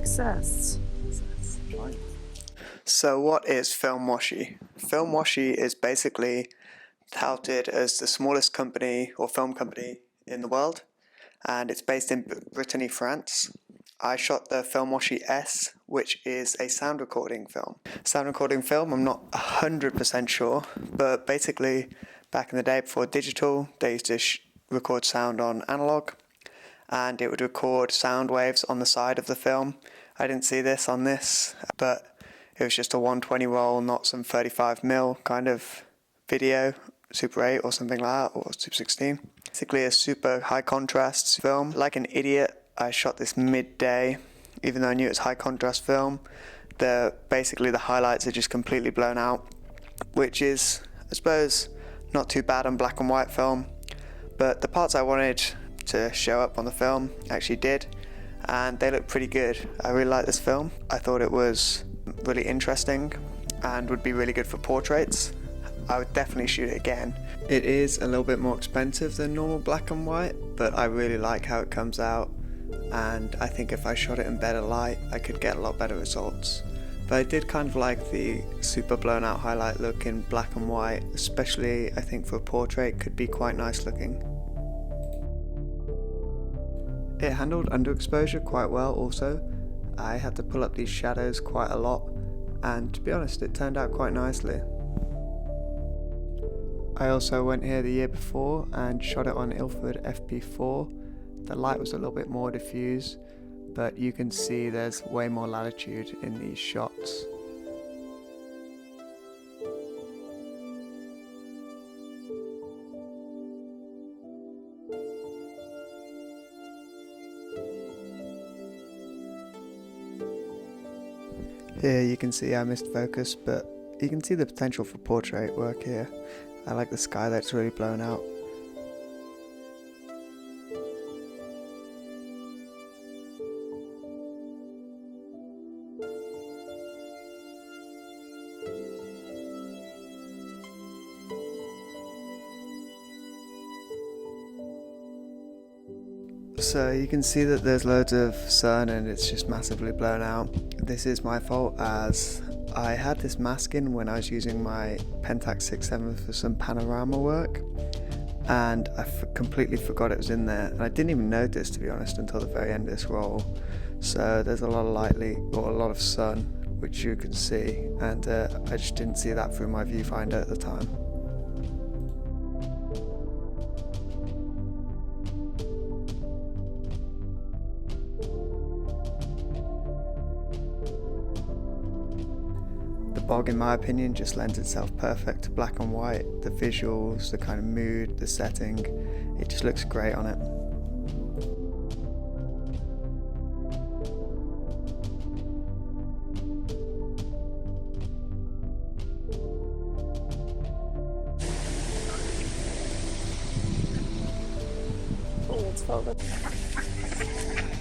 Success. So what is Film Washi? Film Washi is basically touted as the smallest company or film company in the world, and it's based in Brittany, France. I shot the Film Washi S, which is a sound recording film. I'm not 100% sure, but basically back in the day before digital, they used to record sound on analog, and it would record sound waves on the side of the film. I didn't see this on this, but it was just a 120 roll, not some 35mm kind of video, Super 8 or something like that, or Super 16. Basically a super high contrast film. Like an idiot, I shot this midday, even though I knew it was high contrast film. Basically the highlights are just completely blown out, which is, I suppose, not too bad on black and white film, but the parts I wanted to show up on the film actually did, and they look pretty good. I really like this film. I thought it was really interesting and would be really good for portraits. I would definitely shoot it again. It is a little bit more expensive than normal black and white, but I really like how it comes out, and I think if I shot it in better light I could get a lot better results. But I did kind of like the super blown out highlight look in black and white, especially I think for a portrait could be quite nice looking. It handled underexposure quite well also. I had to pull up these shadows quite a lot, and to be honest it turned out quite nicely. I also went here the year before and shot it on Ilford FP4. The light was a little bit more diffuse, but you can see there's way more latitude in these shots. Here you can see I missed focus, but you can see the potential for portrait work here. I like the sky that's really blown out. So you can see that there's loads of sun and it's just massively blown out. This is my fault, as I had this mask in when I was using my Pentax 6.7 for some panorama work, and I completely forgot it was in there, and I didn't even notice, to be honest, until the very end of this roll. So there's a lot of a lot of sun, which you can see, and I just didn't see that through my viewfinder at the time. The bog, in my opinion, just lends itself perfect to black and white. The visuals, the kind of mood, the setting, it just looks great on it.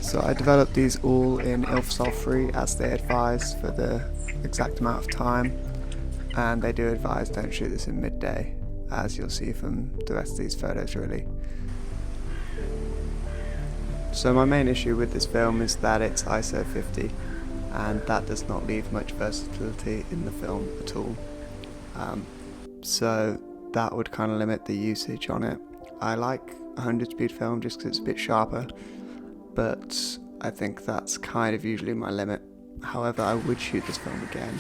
So I developed these all in Ilfsol free as they advise for the exact amount of time, and they do advise don't shoot this in midday, as you'll see from the rest of these photos really. So my main issue with this film is that it's ISO 50, and that does not leave much versatility in the film at all. So that would kind of limit the usage on it. I like 100 speed film just because it's a bit sharper, but I think that's kind of usually my limit. However, I would shoot this film again,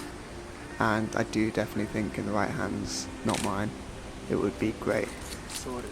and I do definitely think in the right hands, not mine, it would be great. Sorted.